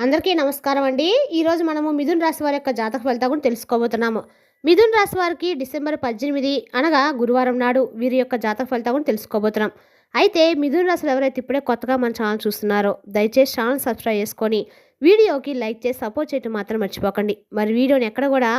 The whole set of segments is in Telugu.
అందరికీ నమస్కారం అండి. ఈరోజు మనము మిథున్ రాశి వారి యొక్క జాతక ఫలితాలు కూడా తెలుసుకోబోతున్నాము. మిథున్ రాశి వారికి డిసెంబర్ 18 అనగా గురువారం నాడు వీరి యొక్క జాతక ఫలితాలు కూడా తెలుసుకోబోతున్నాం. అయితే మిథున్ రాశిలో ఎవరైతే ఇప్పుడే కొత్తగా మన ఛానల్ చూస్తున్నారో దయచేసి ఛానల్ సబ్స్క్రైబ్ చేసుకొని వీడియోకి లైక్ చేసి సపోర్ట్ చేయడం మాత్రం మర్చిపోకండి. మరి వీడియోని ఎక్కడ కూడా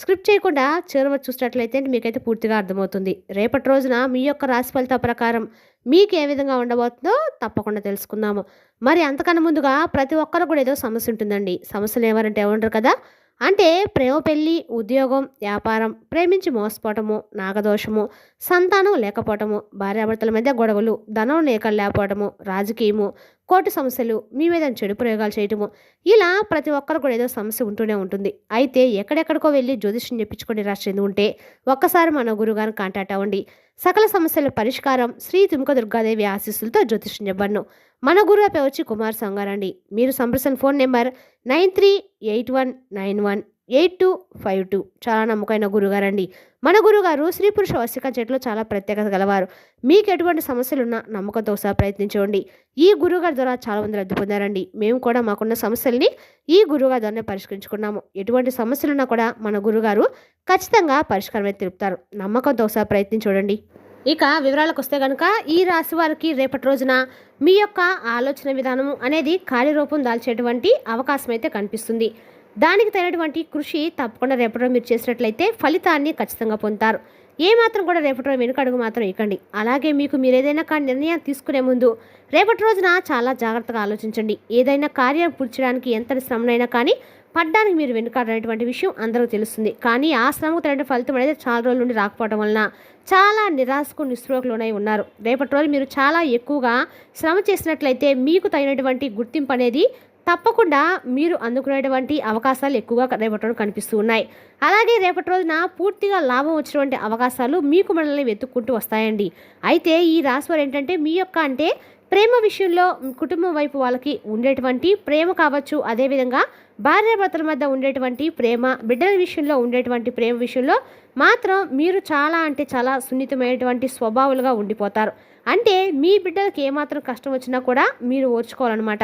స్క్రిప్ట్ చేయకుండా చివరి వరకు చూసినట్లయితే మీకైతే పూర్తిగా అర్థమవుతుంది. రేపటి రోజున మీ యొక్క రాశి ఫలితాల ప్రకారం మీకు ఏ విధంగా ఉండబోతుందో తప్పకుండా తెలుసుకుందాము. మరి అంతకన్నా ముందుగా ప్రతి ఒక్కరు కూడా ఏదో సమస్య ఉంటుందండి. సమస్యలు ఎవరంటే ఉండరు కదా. అంటే ప్రేమ, పెళ్ళి, ఉద్యోగం, వ్యాపారం, ప్రేమించి మోసపోవటము, నాగదోషము, సంతానం లేకపోవటము, భార్యాభర్తల మధ్య గొడవలు, ధనం లేకపోవటము, రాజకీయము, కోర్టు సమస్యలు, మీ మీద చెడు ప్రయోగాలు చేయటము, ఇలా ప్రతి ఒక్కరు కూడా ఏదో సమస్య ఉంటూనే ఉంటుంది. అయితే ఎక్కడెక్కడికో వెళ్ళి జ్యోతిష్యం చెప్పించుకొని రాష్ట్రం ఉంటే ఒక్కసారి మన గురుగారిని కాంటాక్ట్ అవ్వండి. సకల సమస్యల పరిష్కారం శ్రీ తుమ్క దుర్గాదేవి ఆశీస్సులతో జ్యోతిష్యం చెప్పను. మన గురువు వచ్చి కుమార్ సంగారండి. మీరు సంప్రదించిన ఫోన్ నెంబర్ 9381918252. చాలా నమ్మకమైన గురుగారండి. మన గురుగారు స్త్రీ పురుష వశిక చెట్లో చాలా ప్రత్యేకత గలవారు. మీకు ఎటువంటి సమస్యలున్నా నమ్మకంతో ఒకసారి ప్రయత్నించండి. ఈ గురుగారి ద్వారా చాలా మంది రద్దు పొందారండి. మేము కూడా మాకున్న సమస్యల్ని ఈ గురుగారి ద్వారానే పరిష్కరించుకున్నాము. ఎటువంటి సమస్యలున్నా కూడా మన గురుగారు ఖచ్చితంగా పరిష్కారం అయితే తెలుపుతారు. నమ్మకంతో ఒకసారి ప్రయత్నించండి. ఇక వివరాలకు వస్తే కనుక ఈ రాశి వారికి రేపటి రోజున మీ యొక్క ఆలోచన విధానం అనేది కార్యరూపం దాల్చేటువంటి అవకాశం అయితే కనిపిస్తుంది. దానికి తగినటువంటి కృషి తప్పకుండా రేపటి రోజు మీరు చేసినట్లయితే ఫలితాన్ని ఖచ్చితంగా పొందుతారు. ఏమాత్రం కూడా రేపటి రోజు వెనుకడుగు మాత్రం ఇవ్వకండి. అలాగే మీరు ఏదైనా కానీ నిర్ణయాలు తీసుకునే ముందు రేపటి రోజున చాలా జాగ్రత్తగా ఆలోచించండి. ఏదైనా కార్యం పూర్చడానికి ఎంతటి శ్రమనైనా కానీ పడ్డానికి మీరు వెనుకాడనేటువంటి విషయం అందరికీ తెలుస్తుంది. కానీ ఆ శ్రమకు తగిన ఫలితం అనేది చాలా రోజుల నుండి రాకపోవడం వలన చాలా నిరాశకు నిస్పృహలోనై ఉన్నారు. రేపటి రోజు మీరు చాలా ఎక్కువగా శ్రమ చేసినట్లయితే మీకు తగినటువంటి గుర్తింపు అనేది తప్పకుండా మీరు అందుకునేటువంటి అవకాశాలు ఎక్కువగా రేపటి రోజు కనిపిస్తూ ఉన్నాయి. అలాగే రేపటి రోజున పూర్తిగా లాభం వచ్చినటువంటి అవకాశాలు మీకు మనల్ని వెతుక్కుంటూ వస్తాయండి. అయితే ఈ రాశి వారు ఏంటంటే మీ యొక్క అంటే ప్రేమ విషయంలో కుటుంబం వైపు వాళ్ళకి ఉండేటువంటి ప్రేమ కావచ్చు, అదేవిధంగా భార్యాభర్తల మధ్య ఉండేటువంటి ప్రేమ, బిడ్డల విషయంలో ఉండేటువంటి ప్రేమ విషయంలో మాత్రం మీరు చాలా అంటే చాలా సున్నితమైనటువంటి స్వభావాలుగా ఉండిపోతారు. అంటే మీ బిడ్డలకి ఏమాత్రం కష్టం వచ్చినా కూడా మీరు ఓర్చుకోవాలన్నమాట.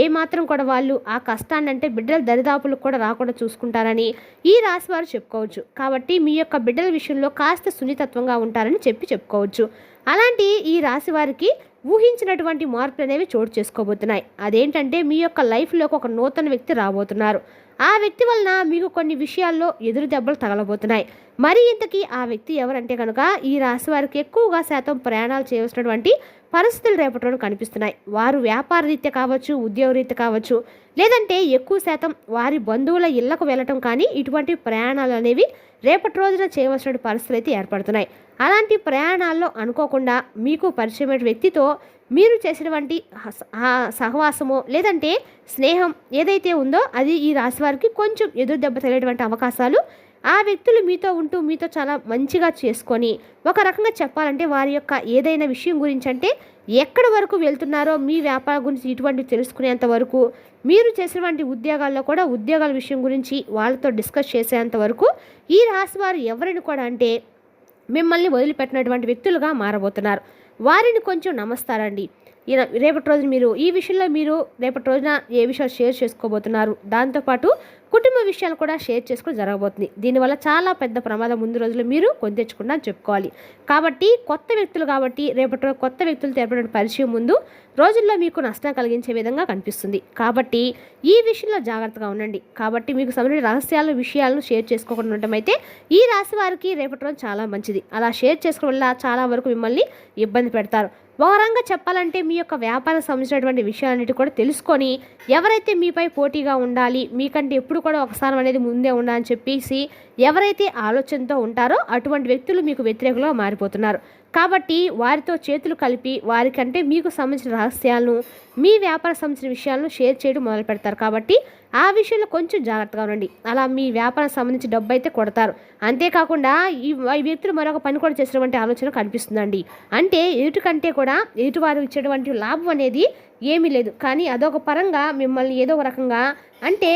ఏమాత్రం కూడా వాళ్ళు ఆ కష్టాన్ని అంటే బిడ్డల దరిదాపులకు కూడా రాకుండా చూసుకుంటారని ఈ రాశి వారు చెప్పుకోవచ్చు. కాబట్టి మీ యొక్క బిడ్డల విషయంలో కాస్త సున్నితత్వంగా ఉంటారని చెప్పుకోవచ్చు. అలాంటి ఈ రాశి వారికి ఊహించినటువంటి మార్పులు అనేవి చోటు చేసుకోబోతున్నాయి. అదేంటంటే మీ యొక్క లైఫ్లోకి ఒక నూతన వ్యక్తి రాబోతున్నారు. ఆ వ్యక్తి వలన మీకు కొన్ని విషయాల్లో ఎదురు దెబ్బలు తగలబోతున్నాయి. మరి ఇంతకీ ఆ వ్యక్తి ఎవరంటే కనుక ఈ రాశి వారికి ఎక్కువగా శాతం ప్రయాణాలు చేయవలసినటువంటి పరిస్థితులు రేపటి రోజు కనిపిస్తున్నాయి. వారు వ్యాపార రీత్యా కావచ్చు, ఉద్యోగ రీత్యా కావచ్చు, లేదంటే ఎక్కువ శాతం వారి బంధువుల ఇళ్లకు వెళ్ళటం కానీ ఇటువంటి ప్రయాణాలు అనేవి రేపటి రోజున చేయవలసిన పరిస్థితులు అయితే ఏర్పడుతున్నాయి. అలాంటి ప్రయాణాల్లో అనుకోకుండా మీకు పరిచయమైన వ్యక్తితో మీరు చేసినటువంటి సహవాసము లేదంటే స్నేహం ఏదైతే ఉందో అది ఈ రాశి వారికి కొంచెం ఎదురు దెబ్బ తగిలేటువంటి అవకాశాలు, ఆ వ్యక్తులు మీతో ఉంటూ మీతో చాలా మంచిగా చేసుకొని ఒక రకంగా చెప్పాలంటే వారి యొక్క ఏదైనా విషయం గురించి అంటే ఎక్కడి వరకు వెళ్తున్నారో మీ వ్యాపారం గురించి ఇటువంటివి తెలుసుకునేంత వరకు, మీరు చేసినటువంటి ఉద్యోగాల్లో కూడా ఉద్యోగాల విషయం గురించి వాళ్ళతో డిస్కస్ చేసేంత వరకు ఈ రాశి వారు ఎవరిని కూడా అంటే మిమ్మల్ని వదిలిపెట్టినటువంటి వ్యక్తులుగా మారబోతున్నారు. వారిని కొంచెం నమస్తారండి. రేపటి రోజున మీరు ఈ విషయంలో మీరు రేపటి రోజున ఏ విషయాలు షేర్ చేసుకోబోతున్నారు, దాంతోపాటు కుటుంబ విషయాలు కూడా షేర్ చేసుకుని జరగబోతుంది. దీనివల్ల చాలా పెద్ద ప్రమాదం ముందు రోజులు మీరు కొని తెచ్చుకున్నా చెప్పుకోవాలి. కాబట్టి కొత్త వ్యక్తులు కాబట్టి రేపటి రోజు కొత్త వ్యక్తులతో ఏర్పడిన పరిచయం ముందు రోజుల్లో మీకు నష్టం కలిగించే విధంగా కనిపిస్తుంది. కాబట్టి ఈ విషయంలో జాగ్రత్తగా ఉండండి. కాబట్టి మీకు సంబంధించిన రహస్యాలు విషయాలను షేర్ చేసుకోకుండా ఉండటం అయితే ఈ రాశి వారికి రేపటి రోజు చాలా మంచిది. అలా షేర్ చేసుకోవడం వల్ల చాలా వరకు మిమ్మల్ని ఇబ్బంది పెడతారు. ఓవరంగా చెప్పాలంటే మీ యొక్క వ్యాపారం సంబంధించినటువంటి విషయాలన్నిటి కూడా తెలుసుకొని ఎవరైతే మీపై పోటీగా ఉండాలి, మీకంటే ఎప్పుడు కూడా ఒక స్థానం అనేది ముందే ఉండాలని చెప్పేసి ఎవరైతే ఆలోచనతో ఉంటారో అటువంటి వ్యక్తులు మీకు వ్యతిరేకంగా మారిపోతున్నారు. కాబట్టి వారితో చేతులు కలిపి వారికంటే మీకు సంబంధించిన రహస్యాలను మీ వ్యాపార సంబంధించిన విషయాలను షేర్ చేయడం మొదలు పెడతారు. కాబట్టి ఆ విషయంలో కొంచెం జాగ్రత్తగా ఉండండి. అలా మీ వ్యాపారం సంబంధించి డబ్బు అయితే కొడతారు. అంతేకాకుండా ఈ వ్యక్తులు మరొక పని కూడా చేసినటువంటి ఆలోచన కనిపిస్తుందండి. అంటే ఎదుటికంటే కూడా ఎదుటివారు ఇచ్చేటువంటి లాభం అనేది ఏమీ లేదు. కానీ అదొక పరంగా మిమ్మల్ని ఏదో ఒక రకంగా అంటే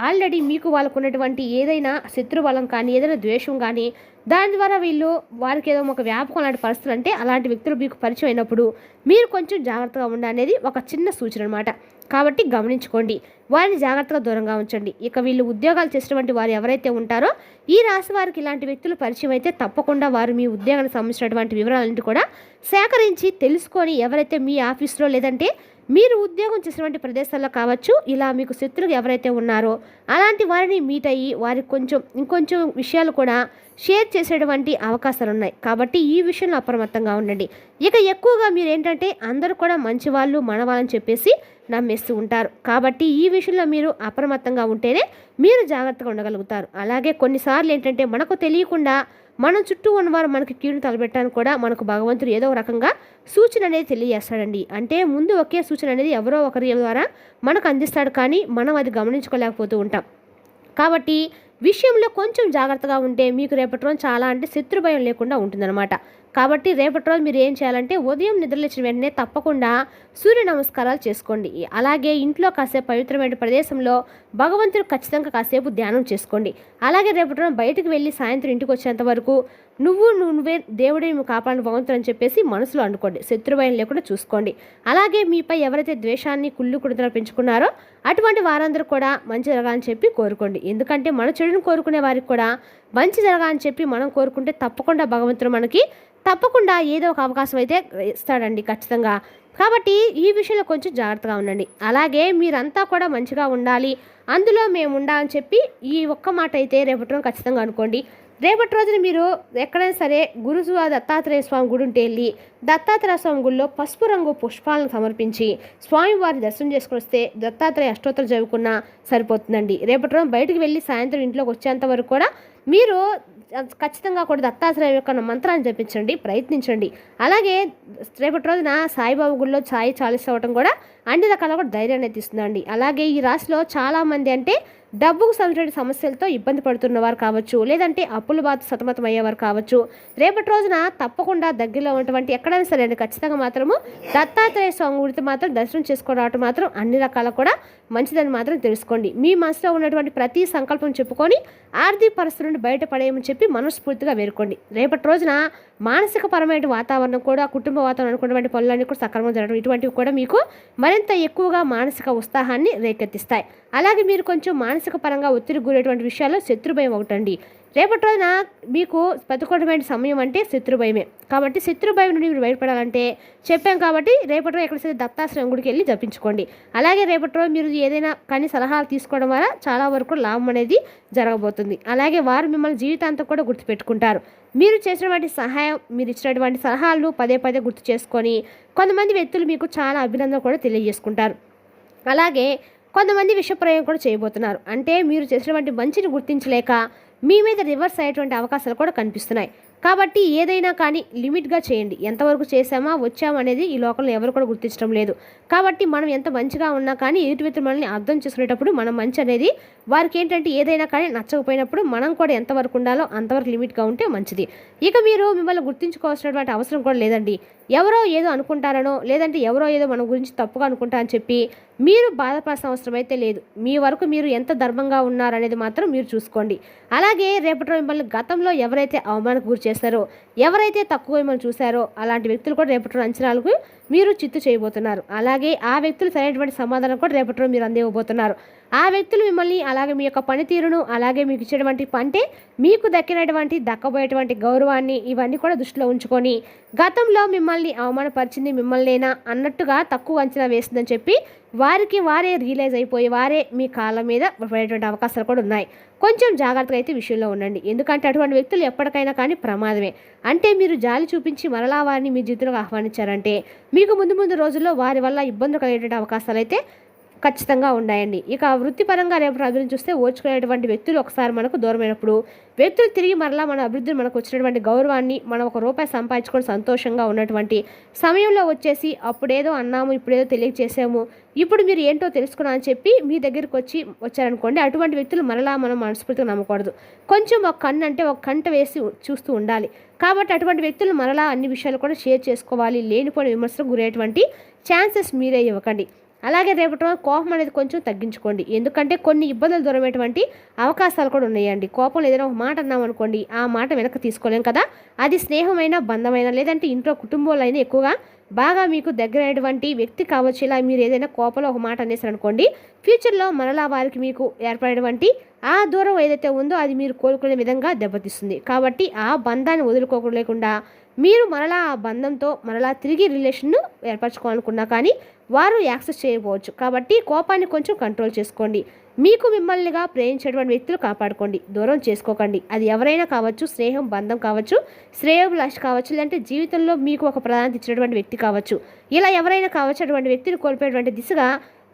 ఆల్రెడీ మీకు వాళ్ళకు ఉన్నటువంటి ఏదైనా శత్రుబలం కానీ ఏదైనా ద్వేషం కానీ దాని ద్వారా వారికి ఏదో ఒక వ్యాపకం లాంటి పరిస్థితులు అంటే అలాంటి వ్యక్తులు మీకు పరిచయం అయినప్పుడు మీరు కొంచెం జాగ్రత్తగా ఉండాలనేది ఒక చిన్న సూచన అనమాట. కాబట్టి గమనించుకోండి. వారిని జాగ్రత్తగా దూరంగా ఉంచండి. ఇక వీళ్ళు ఉద్యోగాలు చేసినటువంటి వారు ఎవరైతే ఉంటారో ఈ రాశి వారికి ఇలాంటి వ్యక్తులు పరిచయం అయితే తప్పకుండా వారు మీ ఉద్యోగానికి సంబంధించినటువంటి వివరాలన్నింటి కూడా సేకరించి తెలుసుకొని ఎవరైతే మీ ఆఫీస్లో లేదంటే మీరు ఉద్యోగం చేసినటువంటి ప్రదేశాల్లో కావచ్చు, ఇలా మీకు శత్రువులు ఎవరైతే ఉన్నారో అలాంటి వారిని మీట్ అయ్యి వారికి ఇంకొంచెం విషయాలు కూడా షేర్ చేసేటువంటి అవకాశాలు ఉన్నాయి. కాబట్టి ఈ విషయంలో అప్రమత్తంగా ఉండండి. ఇక ఎక్కువగా మీరు ఏంటంటే అందరూ కూడా మంచి వాళ్ళు మనవాళ్ళని చెప్పేసి నమ్మేస్తూ ఉంటారు. కాబట్టి ఈ విషయంలో మీరు అప్రమత్తంగా ఉంటేనే మీరు జాగ్రత్తగా ఉండగలుగుతారు. అలాగే కొన్నిసార్లు ఏంటంటే మనకు తెలియకుండా మన చుట్టూ ఉన్నవారు మనకి కీడు తలపెట్టడానికి కూడా మనకు భగవంతుడు ఏదో ఒక రకంగా సూచన అనేది తెలియజేస్తాడండి. అంటే ముందు ఒకే సూచన అనేది ఎవరో ఒకరి ద్వారా మనకు అందిస్తాడు, కానీ మనం అది గమనించుకోలేకపోతూ ఉంటాం. కాబట్టి విషయంలో కొంచెం జాగ్రత్తగా ఉంటే మీకు రేపటి రోజు చాలా అంటే శత్రు భయం లేకుండా ఉంటుందన్నమాట. కాబట్టి రేపటి రోజు మీరు ఏం చేయాలంటే ఉదయం నిద్రలేచిన వెంటనే తప్పకుండా సూర్య నమస్కారాలు చేసుకోండి. అలాగే ఇంట్లో కాసేపు పవిత్రమైన ప్రదేశంలో భగవంతుడు ఖచ్చితంగా కాసేపు ధ్యానం చేసుకోండి. అలాగే రేపటి రోజు బయటకు వెళ్ళి సాయంత్రం ఇంటికి వచ్చేంత వరకు నువ్వే దేవుడే కాపాడిన భగవంతుడు అని చెప్పేసి మనసులో అనుకోండి. శత్రుభయం లేకుండా చూసుకోండి. అలాగే మీపై ఎవరైతే ద్వేషాన్ని కుళ్ళు కుడుదల పెంచుకున్నారో అటువంటి వారందరూ కూడా మంచి జరగాలని చెప్పి కోరుకోండి. ఎందుకంటే మన చెడును కోరుకునే వారికి కూడా మంచి జరగాలని చెప్పి మనం కోరుకుంటే తప్పకుండా భగవంతుడు మనకి తప్పకుండా ఏదో ఒక అవకాశం అయితే ఇస్తాడండి ఖచ్చితంగా. కాబట్టి ఈ విషయంలో కొంచెం జాగ్రత్తగా ఉండండి. అలాగే మీరంతా కూడా మంచిగా ఉండాలి, అందులో మేము ఉండాలని చెప్పి ఈ ఒక్క మాట అయితే రేపటి రోజు ఖచ్చితంగా అనుకోండి. రేపటి రోజున మీరు ఎక్కడైనా సరే దత్తాత్రేయ స్వామి గుడి ఉంటే వెళ్ళి దత్తాత్రేయ స్వామి గుడిలో పసుపు రంగు పుష్పాలను సమర్పించి స్వామివారిని దర్శనం చేసుకుని వస్తే దత్తాత్రేయ అష్టోత్తరం చదువుకున్నా సరిపోతుందండి. రేపటి రోజు బయటికి వెళ్ళి సాయంత్రం ఇంట్లోకి వచ్చేంత వరకు కూడా మీరు ఖచ్చితంగా కూడా దత్తాత్రేయ యొక్క మంత్రాన్ని జపించండి, ప్రయత్నించండి. అలాగే రేపటి రోజున సాయిబాబా గుడిలో సాయి చాలీస అవ్వటం కూడా అన్ని రకాల కూడా ధైర్యాన్ని ఎత్తిస్తుందండి. అలాగే ఈ రాశిలో చాలామంది అంటే డబ్బుకు సంబంధించిన సమస్యలతో ఇబ్బంది పడుతున్నవారు కావచ్చు, లేదంటే అప్పుల బాధ సతమతం అయ్యేవారు కావచ్చు. రేపటి రోజున తప్పకుండా దగ్గరలో ఉన్నటువంటి ఎక్కడైనా సరే అండి ఖచ్చితంగా మాత్రము దత్తాత్రేయ స్వామి గుడితో మాత్రం దర్శనం చేసుకోవడం మాత్రం అన్ని రకాల కూడా మంచిదని మాత్రం తెలుసుకోండి. మీ మనసులో ఉన్నటువంటి ప్రతి సంకల్పం చెప్పుకొని ఆర్థిక పరిస్థితుల నుండి బయటపడేయమని చెప్పి మనస్ఫూర్తిగా వేరుకోండి. రేపటి రోజున మానసిక పరమైన వాతావరణం కూడా కుటుంబ వాతావరణం అనుకున్నటువంటి పనులన్నీ కూడా సక్రమంగా జరగడం ఇటువంటివి కూడా మీకు మరింత ఎక్కువగా మానసిక ఉత్సాహాన్ని రేకెత్తిస్తాయి. అలాగే మీరు కొంచెం మానసిక పరంగా ఒత్తిడికి గురేటువంటి విషయాల్లో శత్రుభయం ఒకటండి. రేపటి రోజున మీకు ప్రతికూలమైన సమయం అంటే శత్రుభయమే. కాబట్టి శత్రుభయం నుండి మీరు బయటపడాలంటే చెప్పాం కాబట్టి రేపటి రోజు ఎక్కడికి దత్తాశ్రయం గుడికి వెళ్ళి జపించుకోండి. అలాగే రేపటి రోజు మీరు ఏదైనా కానీ సలహాలు తీసుకోవడం వల్ల చాలా వరకు లాభం అనేది జరగబోతుంది. అలాగే వారు మిమ్మల్ని జీవితాంతం కూడా గుర్తుపెట్టుకుంటారు. మీరు చేసినటువంటి సహాయం, మీరు ఇచ్చినటువంటి సలహాలను పదే పదే గుర్తు చేసుకొని కొంతమంది వ్యక్తులు మీకు చాలా అభినందన కూడా తెలియజేసుకుంటారు. అలాగే కొంతమంది విషప్రయోగం కూడా చేయబోతున్నారు. అంటే మీరు చేసినటువంటి మంచిని గుర్తించలేక మీ మీద రివర్స్ అయ్యేటువంటి అవకాశాలు కూడా కనిపిస్తున్నాయి. కాబట్టి ఏదైనా కానీ లిమిట్గా చేయండి. ఎంతవరకు చేసామా వచ్చామా అనేది ఈ లోకంలో ఎవరు కూడా గుర్తించడం లేదు. కాబట్టి మనం ఎంత మంచిగా ఉన్నా కానీ ఎదుటి వ్యక్తులు మనల్ని అర్థం చేసుకునేటప్పుడు మనం మంచి అనేది వారికి ఏంటంటే ఏదైనా కానీ నచ్చకపోయినప్పుడు మనం కూడా ఎంతవరకు ఉండాలో అంతవరకు లిమిట్గా ఉంటే మంచిది. ఇక మీరు మిమ్మల్ని గుర్తించుకోవాల్సినటువంటి అవసరం కూడా లేదండి. ఎవరో ఏదో అనుకుంటారనో లేదంటే ఎవరో ఏదో మన గురించి తప్పుగా అనుకుంటారని చెప్పి మీరు బాధపడాల్సిన అవసరం అయితే లేదు. మీ వరకు మీరు ఎంత ధర్మంగా ఉన్నారనేది మాత్రం మీరు చూసుకోండి. అలాగే రేపటి మిమ్మల్ని గతంలో ఎవరైతే అవమానానికి గురి చేశారో, ఎవరైతే తక్కువ మిమ్మల్ని చూశారో అలాంటి వ్యక్తులు కూడా రేపటి అంచనాలకు మీరు చిత్తు చేయబోతున్నారు. అలాగే ఆ వ్యక్తులు సరైనటువంటి సమాధానం కూడా రేపటి మీరు అందివ్వబోతున్నారు. ఆ వ్యక్తులు మిమ్మల్ని అలాగే మీ యొక్క పనితీరును అలాగే మీకు ఇచ్చేటువంటి అంటే మీకు దక్కబోయేటువంటి గౌరవాన్ని ఇవన్నీ కూడా దృష్టిలో ఉంచుకొని గతంలో మిమ్మల్ని అవమానపరిచింది మిమ్మల్నేనా అన్నట్టుగా తక్కువ అంచనా వేసిందని చెప్పి వారే రియలైజ్ అయిపోయి వారే మీ కాళ్ళ మీద పడేటువంటి అవకాశాలు కూడా ఉన్నాయి. కొంచెం జాగ్రత్తగా అయితే విషయంలో ఉండండి. ఎందుకంటే అటువంటి వ్యక్తులు ఎప్పటికైనా కానీ ప్రమాదమే. అంటే మీరు జాలి చూపించి మరలా వారిని మీ జీవితంలోకి ఆహ్వానించారంటే మీకు ముందు రోజుల్లో వారి వల్ల ఇబ్బందులు కలిగేటువంటి అవకాశాలు అయితే ఖచ్చితంగా ఉన్నాయండి. ఇక వృత్తిపరంగా రేపు అభివృద్ధి చూస్తే ఓర్చుకునేటువంటి వ్యక్తులు ఒకసారి మనకు దూరమైనప్పుడు వ్యక్తులు తిరిగి మరలా మన అభివృద్ధి మనకు వచ్చినటువంటి గౌరవాన్ని మనం ₹1 సంపాదించుకొని సంతోషంగా ఉన్నటువంటి సమయంలో వచ్చేసి అప్పుడేదో అన్నాము ఇప్పుడేదో తెలియజేసాము ఇప్పుడు మీరు ఏంటో తెలుసుకున్నా అని చెప్పి మీ దగ్గరికి వచ్చారనుకోండి, అటువంటి వ్యక్తులు మరలా మనం మనస్ఫూర్తిగా నమ్మకూడదు. కొంచెం ఒక కంట వేసి చూస్తూ ఉండాలి. కాబట్టి అటువంటి వ్యక్తులు మరలా అన్ని విషయాలు కూడా షేర్ చేసుకోవాలి. లేనిపోయిన విమర్శలకు గురేటువంటి ఛాన్సెస్ మీరే ఇవ్వకండి. అలాగే రేపటి రోజు కోపం అనేది కొంచెం తగ్గించుకోండి. ఎందుకంటే కొన్ని ఇబ్బందులు దూరమైనటువంటి అవకాశాలు కూడా ఉన్నాయండి. కోపంలో ఏదైనా ఒక మాట అన్నామనుకోండి, ఆ మాట వెనక్కి తీసుకోలేం కదా. అది స్నేహమైన, బంధమైన, లేదంటే ఇంట్లో కుటుంబంలో అయినా ఎక్కువగా బాగా మీకు దగ్గరైనటువంటి వ్యక్తి కావచ్చు. ఇలా మీరు ఏదైనా కోపంలో ఒక మాట అనేసారనుకోండి, ఫ్యూచర్లో మరలా వారికి మీకు ఏర్పడేటువంటి ఆ దూరం ఏదైతే ఉందో అది మీరు కోలుకునే విధంగా దెబ్బతీస్తుంది. కాబట్టి ఆ బంధాన్ని వదులుకోలేకుండా మీరు మరలా ఆ బంధంతో మరలా తిరిగి రిలేషన్ను ఏర్పరచుకోవాలనుకున్నా కానీ వారు యాక్సెస్ చేయకపోవచ్చు. కాబట్టి కోపాన్ని కొంచెం కంట్రోల్ చేసుకోండి. మీకు మిమ్మల్నిగా ప్రేమించేటువంటి వ్యక్తులు కాపాడుకోండి, దూరం చేసుకోకండి. అది ఎవరైనా కావచ్చు, స్నేహం, బంధం కావచ్చు, శ్రేయోభిలాష్ కావచ్చు, లేదంటే జీవితంలో మీకు ఒక ప్రాధాన్యత ఇచ్చినటువంటి వ్యక్తి కావచ్చు. ఇలా ఎవరైనా కావచ్చు, అటువంటి వ్యక్తిని కోల్పోయేటువంటి దిశగా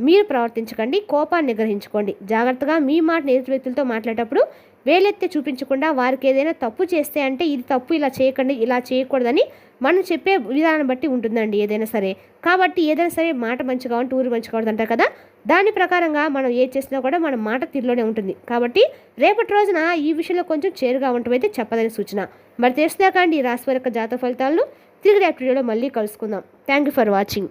మీరు ప్రవర్తించకండి. కోపాన్ని గ్రహించుకోండి. జాగ్రత్తగా మీ మాట ఎదుటి వ్యక్తులతో మాట్లాడేటప్పుడు వేలెత్తి చూపించకుండా వారికి ఏదైనా తప్పు చేస్తే అంటే ఇది తప్పు, ఇలా చేయకండి, ఇలా చేయకూడదని మనం చెప్పే విధానం బట్టి ఉంటుందండి ఏదైనా సరే. కాబట్టి ఏదైనా సరే మాట మంచిగా ఉంటే ఊరు మంచిగా ఉంటుంది అంటారు కదా, దాని ప్రకారంగా మనం ఏది చేసినా కూడా మన మాట తీరులోనే ఉంటుంది. కాబట్టి రేపటి రోజున ఈ విషయంలో కొంచెం చేరుగా ఉండటమైతే చెప్పదని సూచన. మరి తెలిసినాక అండి ఈ రాశి వారి యొక్క జాతక ఫలితాలను తిరిగి రేపటి వీడియోలో మళ్ళీ కలుసుకుందాం. Thank you for watching.